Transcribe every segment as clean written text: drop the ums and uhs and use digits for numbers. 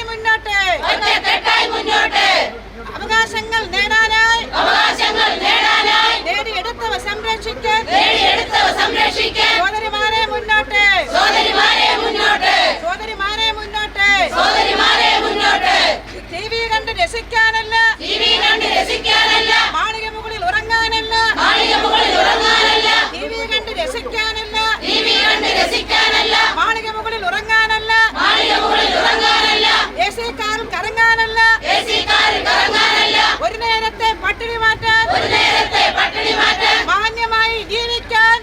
മുന്നോട്ട് അവകാശങ്ങൾ നേടാനായി നേടിയെടുത്തവ സംരക്ഷിക്കാൻ സോദരിമാരെ മുന്നോട്ട് TV കണ്ട് രസിക്കാനല്ല മാളിക മുകളിൽ ഉറങ്ങാനല്ല TV കണ്ട് രസിക്കാനല്ല മാളിക മുകളിൽ ഉറങ്ങാനല്ല AC കാറിൽ കറങ്ങാനല്ല ഒരു നേരത്തെ പട്ടിണി മാറ്റാൻ മാന്യമായി ജീവിക്കാൻ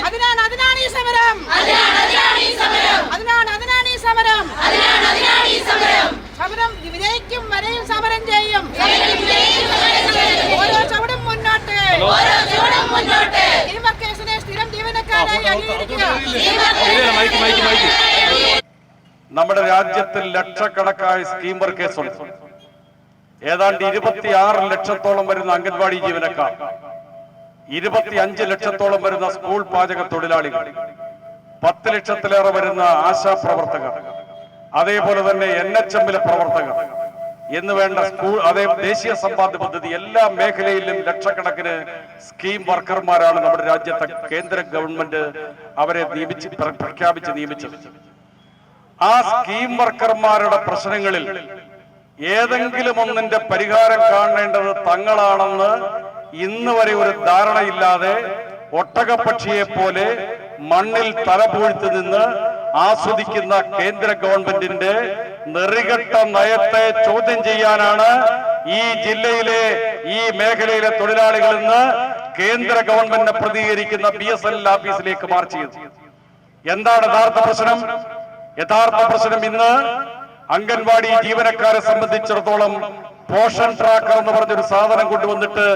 അതിനാണ് ഈ സമരം സമരം വിജയിക്കും വരെയും സമരം ചെയ്യും ഓരോ ചവിടും മുന്നോട്ട് ടീം വർക്കേഴ്സിനെ സ്ഥിരം ജീവനക്കാരായി അംഗീകരിക്കുക. നമ്മുടെ രാജ്യത്തിൽ ലക്ഷക്കണക്കായ സ്കീം വർക്കേഴ്സ് ഉണ്ട്. ഏതാണ്ട് 26 ലക്ഷത്തോളം വരുന്ന അംഗൻവാടി ജീവനക്കാർ, 25 ലക്ഷത്തോളം വരുന്ന സ്കൂൾ പാചക തൊഴിലാളികൾ, 10 ലക്ഷത്തിലേറെ വരുന്ന ആശാപ്രവർത്തകർ, അതേപോലെ തന്നെ NHM-ലെ പ്രവർത്തകർ എന്ന് വേണ്ട സ്കൂൾ, അതേ ദേശീയ സമ്പാദ്യ പദ്ധതി എല്ലാ മേഖലയിലും ലക്ഷക്കണക്കിന് സ്കീം വർക്കർമാരാണ് നമ്മുടെ രാജ്യത്തെ കേന്ദ്ര ഗവൺമെന്റ് അവരെ പ്രഖ്യാപിച്ച് നിയമിച്ചത്. ആ സ്കീം വർക്കർമാരുടെ പ്രശ്നങ്ങളിൽ ഏതെങ്കിലും ഒന്നിന്റെ പരിഹാരം കാണേണ്ടത് തങ്ങളാണെന്ന് ഇന്ന് വരെ ഒരു ധാരണയില്ലാതെ ഒട്ടകപ്പക്ഷിയെ പോലെ മണ്ണിൽ തലപൂഴ്ത്തി നിന്ന് ആസ്വദിക്കുന്ന കേന്ദ്ര ഗവൺമെന്റിന്റെ നെറികെട്ട നയത്തെ ചോദ്യം ചെയ്യാനാണ് ഈ ജില്ലയിലെ ഈ മേഖലയിലെ തൊഴിലാളികൾ ഇന്ന് കേന്ദ്ര ഗവൺമെന്റിനെ പ്രതികരിക്കുന്ന BSNL ഓഫീസിലേക്ക് മാർച്ച് ചെയ്തു. എന്താണ് യഥാർത്ഥ പ്രശ്നം? ഇന്ന് അംഗൻവാടി ജീവനക്കാരെ സംബന്ധിച്ചിടത്തോളം പോഷൻ ട്രാക്കർ എന്ന് പറഞ്ഞൊരു സാധനം കൊണ്ടുവന്നിട്ട്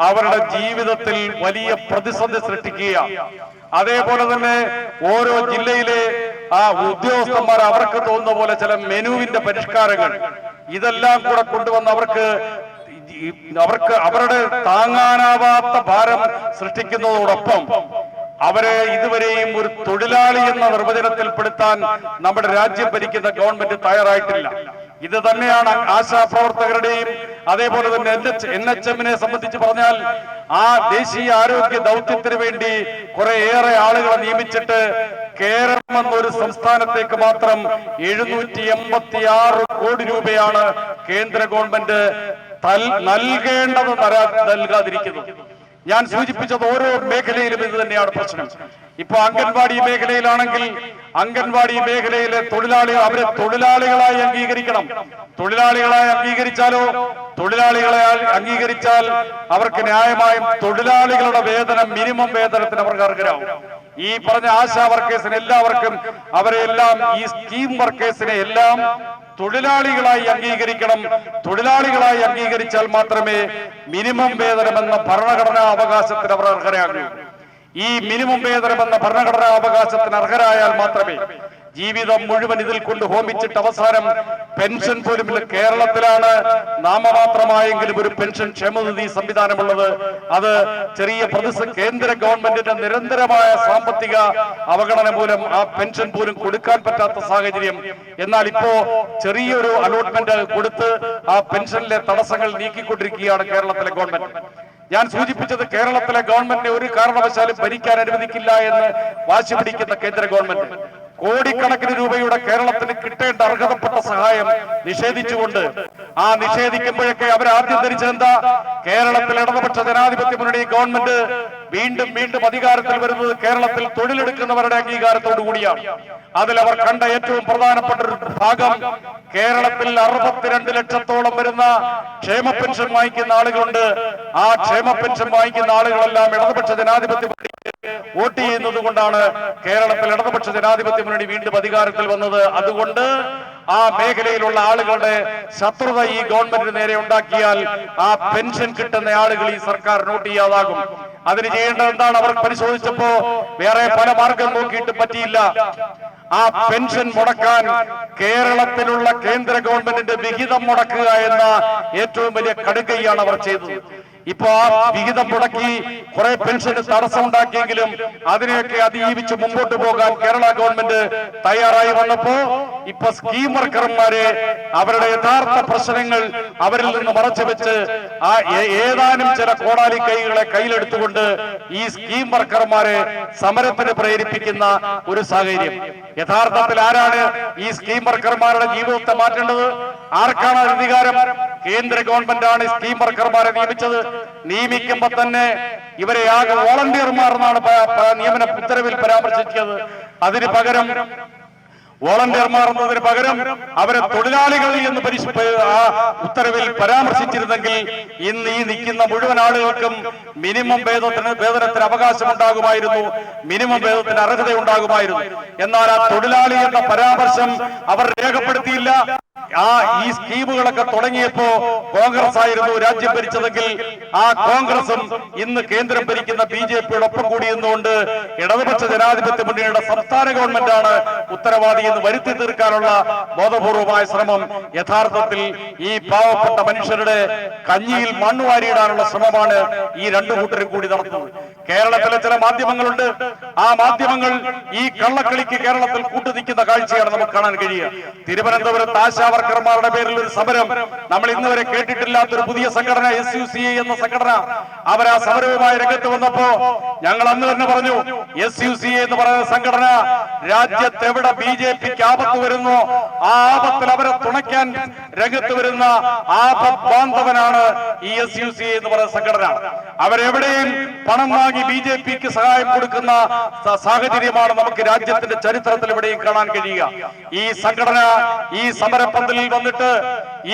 അവരുടെ ജീവിതത്തിൽ വലിയ പ്രതിസന്ധി സൃഷ്ടിക്കുക. അതേപോലെ തന്നെ ഓരോ ജില്ലയിലെ ആ ഉദ്യോഗസ്ഥന്മാർ അവർക്ക് തോന്നുന്ന പോലെ ചില മെനുവിന്റെ പരിഷ്കാരങ്ങൾ ഇതെല്ലാം കൂടെ കൊണ്ടുവന്ന് അവർക്ക് അവരുടെ താങ്ങാനാവാത്ത ഭാരം സൃഷ്ടിക്കുന്നതോടൊപ്പം അവരെ ഇതുവരെയും ഒരു തൊഴിലാളി എന്ന നിർവചനത്തിൽപ്പെടുത്താൻ നമ്മുടെ രാജ്യം ഭരിക്കുന്ന ഗവൺമെന്റ് തയ്യാറായിട്ടില്ല. ഇത് തന്നെയാണ് ആശാപ്രവർത്തകരുടെയും അതേപോലെ തന്നെ NHM-നെ സംബന്ധിച്ച് പറഞ്ഞാൽ ആ ദേശീയ ആരോഗ്യ ദൗത്യത്തിന് വേണ്ടി കുറേയേറെ ആളുകളെ നിയമിച്ചിട്ട് കേരളം എന്നൊരു സംസ്ഥാനത്തേക്ക് മാത്രം 786 കോടി രൂപയാണ് കേന്ദ്ര ഗവൺമെന്റ് നൽകേണ്ടത് നൽകാതിരിക്കുന്നത്. ഞാൻ സൂചിപ്പിച്ചത് ഓരോ മേഖലയിലും ഇത് തന്നെയാണ് പ്രശ്നം. ഇപ്പൊ അംഗൻവാടി മേഖലയിലാണെങ്കിൽ അംഗൻവാടി മേഖലയിലെ തൊഴിലാളികൾ അവരെ തൊഴിലാളികളായി അംഗീകരിക്കണം. തൊഴിലാളികളായി അംഗീകരിച്ചാൽ അവർക്ക് ന്യായമായും തൊഴിലാളികളുടെ വേതനം മിനിമം വേതനത്തിന് അവർക്ക് അർഹരാകും. ഈ പറഞ്ഞ ആശാ വർക്കേഴ്സിന് എല്ലാവർക്കും അവരെല്ലാം ഈ സ്കീം വർക്കേഴ്സിനെ എല്ലാം തൊഴിലാളികളായി അംഗീകരിക്കണം. തൊഴിലാളികളായി അംഗീകരിച്ചാൽ മാത്രമേ മിനിമം വേതനമെന്ന ഭരണഘടനാ അവകാശത്തിന് അവർ അർഹരാകൂ. ഈ മിനിമം വേതനമെന്ന ഭരണഘടനാ അവകാശത്തിന് അർഹരായാൽ മാത്രമേ ജീവിതം മുഴുവൻ ഇതിൽ കൊണ്ട് ഹോമിച്ചിട്ട് അവസാനം പെൻഷൻ പോലും കേരളത്തിലാണ് നാമമാത്രമായെങ്കിലും ഒരു പെൻഷൻ ക്ഷേമനിധി സംവിധാനമുള്ളത്. അത് ചെറിയ കേന്ദ്ര ഗവൺമെന്റിന്റെ നിരന്തരമായ സാമ്പത്തിക അവഗണന മൂലം ആ പെൻഷൻ പോലും കൊടുക്കാൻ പറ്റാത്ത സാഹചര്യം. എന്നാൽ ഇപ്പോ ചെറിയൊരു അലോട്ട്മെന്റ് കൊടുത്ത് ആ പെൻഷനിലെ തടസ്സങ്ങൾ നീക്കിക്കൊണ്ടിരിക്കുകയാണ് കേരളത്തിലെ ഗവൺമെന്റ്. ഞാൻ സൂചിപ്പിച്ചത് കേരളത്തിലെ ഗവൺമെന്റിനെ ഒരു കാരണവശാലും ഭരിക്കാൻ അനുവദിക്കില്ല എന്ന് വാശി പിടിക്കുന്ന കേന്ദ്ര ഗവൺമെന്റ് കോടിക്കണക്കിന് രൂപയുടെ കേരളത്തിന് കിട്ടേണ്ട അർഹതപ്പെട്ട സഹായം നിഷേധിച്ചുകൊണ്ട് ആ നിഷേധിക്കുമ്പോഴൊക്കെ അവരാദ്യം ധരിച്ചെന്താ കേരളത്തിൽ ഇടതുപക്ഷ ജനാധിപത്യ മുന്നണി ഗവൺമെന്റ് വീണ്ടും അധികാരത്തിൽ വരുന്നത് കേരളത്തിൽ തൊഴിലെടുക്കുന്നവരുടെ അംഗീകാരത്തോടു കൂടിയാണ്. അതിൽ അവർ കണ്ട ഏറ്റവും പ്രധാനപ്പെട്ട ഒരു ഭാഗം കേരളത്തിൽ 62 ലക്ഷത്തോളം വരുന്ന ക്ഷേമ പെൻഷൻ വാങ്ങിക്കുന്ന ആളുകളുണ്ട്. ആ ക്ഷേമ പെൻഷൻ വാങ്ങിക്കുന്ന ആളുകളെല്ലാം ഇടതുപക്ഷ ജനാധിപത്യ വോട്ട് ചെയ്യുന്നത് കൊണ്ടാണ് കേരളത്തിൽ ഇടതുപക്ഷ ജനാധിപത്യ മുന്നണി വീണ്ടും അധികാരത്തിൽ വന്നത്. അതുകൊണ്ട് ആ മേഖലയിലുള്ള ആളുകളുടെ ശത്രുത ഈ ഗവൺമെന്റിന് നേരെ ഉണ്ടാക്കിയാൽ ആ പെൻഷൻ കിട്ടുന്ന ആളുകൾ ഈ സർക്കാർ നോട്ട് ചെയ്യാതാകും. അതിന് ചെയ്യേണ്ടത് എന്താണ്? അവർ പരിശോധിച്ചപ്പോ വേറെ പല മാർഗം നോക്കിയിട്ട് പറ്റിയില്ല. ആ പെൻഷൻ മുടക്കാൻ കേരളത്തിലുള്ള കേന്ദ്ര ഗവൺമെന്റിന്റെ വിഹിതം മുടക്കുക എന്ന ഏറ്റവും വലിയ കടുകയാണ് അവർ ചെയ്തത്. ഇപ്പൊ ആ വിഹിതം മുടക്കി കുറെ പെൻഷന് തടസ്സമുണ്ടാക്കിയെങ്കിലും അതിനെയൊക്കെ അതിജീവിച്ച് മുമ്പോട്ട് പോകാൻ കേരള ഗവൺമെന്റ് തയ്യാറായി വന്നപ്പോ ഇപ്പൊ സ്കീം വർക്കർമാരെ അവരുടെ യഥാർത്ഥ പ്രശ്നങ്ങൾ അവരിൽ നിന്ന് മറച്ചു വെച്ച് ആ ഏതാനും ചില കോടാലി കൈകളെ കയ്യിലെടുത്തുകൊണ്ട് ഈ സ്കീം വർക്കർമാരെ സമരത്തിന് പ്രേരിപ്പിക്കുന്ന ഒരു സാഹചര്യം. യഥാർത്ഥത്തിൽ ആരാണ് ഈ സ്കീം വർക്കർമാരുടെ ജീവിതത്തെ മാറ്റേണ്ടത്? ആർക്കാണ് അധികാരം? കേന്ദ്ര ഗവൺമെന്റാണ് സ്കീം വർക്കർമാരെ നിയമിച്ചത്. നിയമിക്കുമ്പോ തന്നെ ഇവരെ ആകെ വോളണ്ടിയർമാർ എന്നാണ് നിയമന ഉത്തരവിൽ പരാമർശിച്ചത്. അതിന് പകരം വോളണ്ടിയർമാർ എന്നതിന് പകരം അവരെ തൊഴിലാളികൾ എന്ന് ആ ഉത്തരവിൽ പരാമർശിച്ചിരുന്നെങ്കിൽ ഇന്ന് ഈ നിൽക്കുന്ന മുഴുവൻ ആളുകൾക്കും മിനിമം വേതനത്തിന് അവകാശമുണ്ടാകുമായിരുന്നു, മിനിമം വേതനത്തിന് അർഹത ഉണ്ടാകുമായിരുന്നു. എന്നാൽ ആ തൊഴിലാളി എന്ന പരാമർശം അവർ രേഖപ്പെടുത്തിയില്ല. ഈ സ്കീമുകളൊക്കെ തുടങ്ങിയപ്പോ കോൺഗ്രസ് ആയിരുന്നു രാജ്യം ഭരിച്ചതെങ്കിൽ ആ കോൺഗ്രസും ഇന്ന് കേന്ദ്രം ഭരിക്കുന്ന BJP-യോടൊപ്പം കൂടി നിന്നുകൊണ്ട് ഇടതുപക്ഷ ജനാധിപത്യ മുന്നണിയുടെ സംസ്ഥാന ഗവൺമെന്റാണ് ഉത്തരവാദി എന്ന് വരുത്തി തീർക്കാനുള്ള ബോധപൂർവമായ ശ്രമം യഥാർത്ഥത്തിൽ ഈ പാവപ്പെട്ട മനുഷ്യരുടെ കഞ്ഞിയിൽ മണ്ണുവാരിയിടാനുള്ള ശ്രമമാണ് ഈ രണ്ടു കൂട്ടരും കൂടി നടത്തുന്നത്. കേരളത്തിലെ ചില മാധ്യമങ്ങളുണ്ട്. ആ മാധ്യമങ്ങൾ ഈ കള്ളക്കളിക്ക് കേരളത്തിൽ കൂട്ടുനിൽക്കുന്ന കാഴ്ചയാണ് നമുക്ക് കാണാൻ കഴിയുക. തിരുവനന്തപുരത്ത് ആശാവർക്കർമാരുടെ പേരിൽ ഒരു സമരം നമ്മൾ ഇന്നുവരെ കേട്ടിട്ടില്ലാത്തൊരു പുതിയ സംഘടന SUCI എന്ന സംഘടന അവർ ആ സമരവുമായി രംഗത്ത് വന്നപ്പോ ഞങ്ങൾ അന്ന് തന്നെ പറഞ്ഞു, SUCI എന്ന് പറയുന്ന സംഘടന രാജ്യത്ത് എവിടെ BJP-ക്ക് ആപത്ത് വരുന്നു ആ ആപത്തിൽ അവരെ തുണയ്ക്കാൻ രംഗത്ത് വരുന്ന ആപദ്ബാന്ധവനാണ് ഈ SUCI എന്ന് പറയുന്ന സംഘടന. അവരെവിടെയും പണം വാങ്ങി BJP-ക്ക് സഹായം കൊടുക്കുന്ന സാഹചര്യമാണ് നമുക്ക് രാജ്യത്തിന്റെ ചരിത്രത്തിൽ എവിടെയും കാണാൻ കഴിയുക. ഈ സംഘടന ഈ സമരപ്പന്തലിൽ വന്നിട്ട്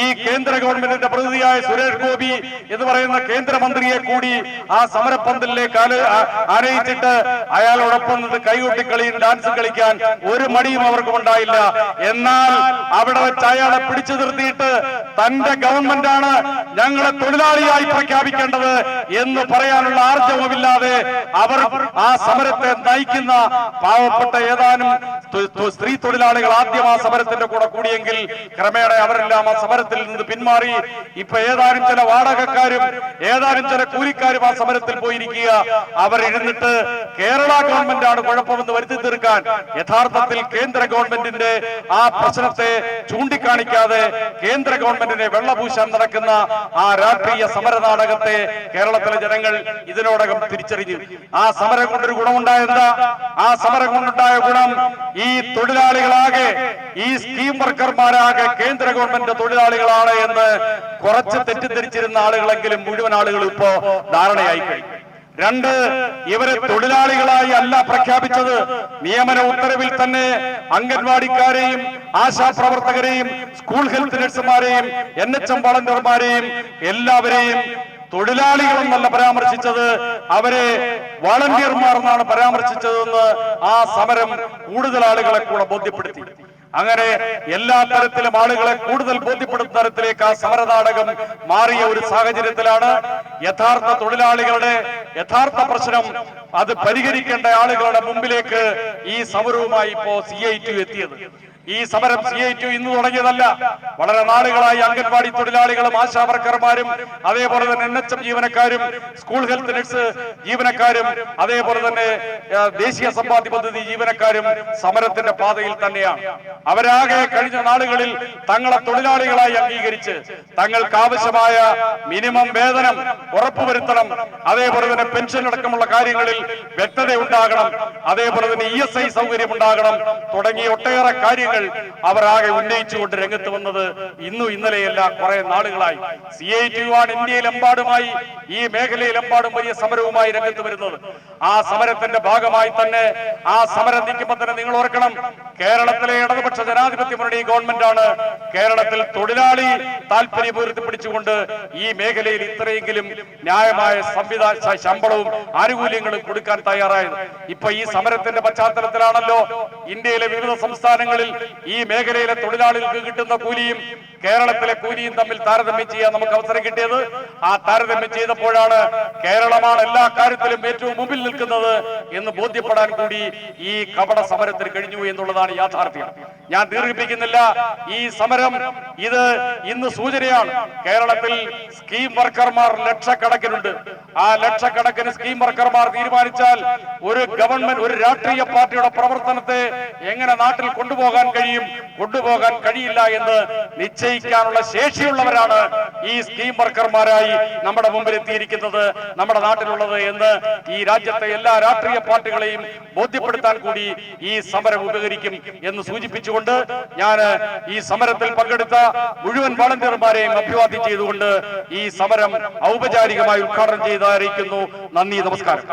ഈ കേന്ദ്ര ഗവൺമെന്റിന്റെ പ്രതിനിധിയായ സുരേഷ് ഗോപി എന്ന് പറയുന്ന കേന്ദ്രമന്ത്രിയെ കൂടി ആ സമരപ്പന്തലിലേക്ക് ആനയിച്ചിട്ട് അയാളോടൊപ്പം നിന്ന് കൈകൊട്ടിക്കളിയും ഡാൻസ് കളിക്കാൻ ഒരു മടിയും അവർക്കും ഉണ്ടായില്ല. എന്നാൽ അവിടെ വെച്ച് അയാളെ പിടിച്ചു നിർത്തിയിട്ട് തന്റെ ഗവൺമെന്റാണ് ഞങ്ങളെ തൊഴിലാളിയായി പ്രഖ്യാപിക്കേണ്ടത് എന്ന് പറയാനുള്ള ആർജവമില്ലാതെ അവർ ആ സമരത്തെ നയിക്കുന്ന പാവപ്പെട്ട ഏതാനും സ്ത്രീ തൊഴിലാളികൾ ആദ്യം ആ സമരത്തിന്റെ കൂടെ കൂടിയെങ്കിൽ ക്രമേണ അവരെല്ലാം ആ സമരത്തിൽ നിന്ന് പിന്മാറി. ഇപ്പൊ ഏതാനും ചില വാടകക്കാരും ഏതാനും ചില കൂലിക്കാരും ആ സമരത്തിൽ പോയിരിക്കുക. അവരിരുന്നിട്ട് കേരള ഗവൺമെന്റാണ് കുഴപ്പമെന്ന് വരുത്തി തീർക്കാൻ യഥാർത്ഥത്തിൽ കേന്ദ്ര ഗവൺമെന്റിന്റെ ആ പ്രശ്നത്തെ ചൂണ്ടിക്കാണിക്കാതെ കേന്ദ്ര ഗവൺമെന്റിനെ വെള്ളപൂശാൻ നടക്കുന്ന ആ രാഷ്ട്രീയ സമര നാടകത്തെ കേരളത്തിലെ ജനങ്ങൾ ഇതിനോടകം തിരിച്ചറിഞ്ഞു. ആ സമരം കൊണ്ടൊരു ഗുണമുണ്ടായെന്താ? ആ സമരം കൊണ്ടുണ്ടായ ഗുണം ഈ തൊഴിലാളികളാകെ ഈ സ്കീം വർക്കർമാരാകെ കേന്ദ്ര ഗവൺമെന്റ് തൊഴിലാളികളാണ് എന്ന് കുറച്ച് തെറ്റിദ്ധരിച്ചിരുന്ന ആളുകളെങ്കിലും മുഴുവൻ ആളുകളും ഇപ്പോ ധാരണയായി കഴിഞ്ഞു. രണ്ട്, ഇവരെ തൊഴിലാളികളായി അല്ല പ്രഖ്യാപിച്ചത്. നിയമന ഉത്തരവിൽ തന്നെ അംഗൻവാടിക്കാരെയും ആശാപ്രവർത്തകരെയും സ്കൂൾ ഹെൽത്ത് നഴ്സുമാരെയും NHM വളണ്ടിയർമാരെയും എല്ലാവരെയും തൊഴിലാളികളെന്നല്ല പരാമർശിച്ചത്, അവരെ വളണ്ടിയർമാർ എന്നാണ് പരാമർശിച്ചതെന്ന് ആ സമരം കൂടുതൽ ആളുകളെ കൂടെ ബോധ്യപ്പെടുത്തി. അങ്ങനെ എല്ലാ തരത്തിലും ആളുകളെ കൂടുതൽ ബോധ്യപ്പെടുത്തുന്ന തരത്തിലേക്ക് ആ സമരനാടകം മാറിയ ഒരു സാഹചര്യത്തിലാണ് യഥാർത്ഥ തൊഴിലാളികളുടെ യഥാർത്ഥ പ്രശ്നം അത് പരിഹരിക്കേണ്ട ആളുകളുടെ മുമ്പിലേക്ക് ഈ സമരവുമായി ഇപ്പോ CITU എത്തിയത്. ഈ സമരം CITU ഇന്ന് തുടങ്ങിയതല്ല. വളരെ നാളുകളായി അംഗൻവാടി തൊഴിലാളികളും ആശാവർക്കർമാരും അതേപോലെ തന്നെ NHM ജീവനക്കാരും സ്കൂൾ ഹെൽത്ത് നഴ്സ് ജീവനക്കാരും അതേപോലെ തന്നെ ദേശീയ സമ്പാദ്യ പദ്ധതി ജീവനക്കാരും സമരത്തിന്റെ പാതയിൽ തന്നെയാണ്. അവരാകെ കഴിഞ്ഞ നാളുകളിൽ തങ്ങളെ തൊഴിലാളികളായി അംഗീകരിച്ച് തങ്ങൾക്ക് ആവശ്യമായ മിനിമം വേതനം ഉറപ്പുവരുത്തണം, അതേപോലെ തന്നെ പെൻഷൻ അടക്കമുള്ള കാര്യങ്ങളിൽ വ്യക്തത ഉണ്ടാകണം, അതേപോലെ തന്നെ ESI സൗകര്യം ഉണ്ടാകണം തുടങ്ങിയ ഒട്ടേറെ കാര്യങ്ങൾ അവർ ആകെ ഉന്നയിച്ചുകൊണ്ട് രംഗത്ത് വന്നത് ഇന്നും ഇന്നലെയല്ല, കുറെ നാളുകളായി. CITU ആണ് ഇന്ത്യയിലെമ്പാടുമായി ഈ മേഖലയിലെമ്പാടും വലിയ സമരവുമായി രംഗത്ത് വരുന്നത്. ആ സമരത്തിന്റെ ഭാഗമായി തന്നെ ആ സമരം നിൽക്കുമ്പോൾ തന്നെ നിങ്ങൾ ഓർക്കണം, കേരളത്തിലെ ഇടതുപക്ഷ ജനാധിപത്യ മുന്നണി ഗവൺമെന്റാണ് കേരളത്തിൽ തൊഴിലാളി താല്പര്യം ഉയർത്തിപ്പിടിച്ചുകൊണ്ട് ഈ മേഖലയിൽ ഇത്രയെങ്കിലും ന്യായമായ ശമ്പളവും ആനുകൂല്യങ്ങളും കൊടുക്കാൻ തയ്യാറായത്. ഇപ്പൊ ഈ സമരത്തിന്റെ പശ്ചാത്തലത്തിലാണല്ലോ ഇന്ത്യയിലെ വിവിധ സംസ്ഥാനങ്ങളിൽ ഈ മേഖലയിലെ തൊഴിലാളികൾക്ക് കിട്ടുന്ന കൂലിയും കേരളത്തിലെ കൂലിയും തമ്മിൽ താരതമ്യം ചെയ്യാൻ നമുക്ക് അവസരം കിട്ടിയത്. ആ താരതമ്യം ചെയ്തപ്പോഴാണ് കേരളമാണ് എല്ലാ കാര്യത്തിലും ഏറ്റവും മുമ്പിൽ നിൽക്കുന്നത് എന്ന് ബോധ്യപ്പെടാൻ കൂടി ഈ കപട സമരത്തിന് കഴിഞ്ഞു എന്നുള്ളതാണ് യാഥാർത്ഥ്യം. ഞാൻ ദീർഘിപ്പിക്കുന്നില്ല. ഈ സമരം ഇത് ഇന്ന് സൂചനയാണ്. കേരളത്തിൽ സ്കീം വർക്കർമാർ ലക്ഷക്കണക്കിനുണ്ട്. ആ ലക്ഷക്കണക്കിന് സ്കീം വർക്കർമാർ തീരുമാനിച്ചാൽ ഒരു ഗവൺമെന്റ്, ഒരു രാഷ്ട്രീയ പാർട്ടിയുടെ പ്രവർത്തനത്തെ എങ്ങനെ നാട്ടിൽ കൊണ്ടുപോകാൻ കഴിയും, കൊണ്ടുപോകാൻ കഴിയില്ല എന്ന് നിശ്ചയിക്കാനുള്ള ശേഷിയുള്ളവരാണ് ഈ സ്കീം വർക്കർമാരായി നമ്മുടെ മുമ്പിൽ എത്തിയിരിക്കുന്നത്, നമ്മുടെ നാട്ടിലുള്ളത് എന്ന് ഈ രാജ്യത്തെ എല്ലാ രാഷ്ട്രീയ പാർട്ടികളെയും ബോധ്യപ്പെടുത്താൻ കൂടി ഈ സമരം ഉപകരിക്കും എന്ന് സൂചിപ്പിച്ചുകൊണ്ട് ഞാൻ ഈ സമരത്തിൽ പങ്കെടുത്ത മുഴുവൻ വളണ്ടിയർമാരെയും അഭിവാദ്യം ചെയ്തുകൊണ്ട് ഈ സമരം ഔപചാരികമായി ഉദ്ഘാടനം ചെയ്ത് അറിയിക്കുന്നു. നന്ദി, നമസ്കാരം.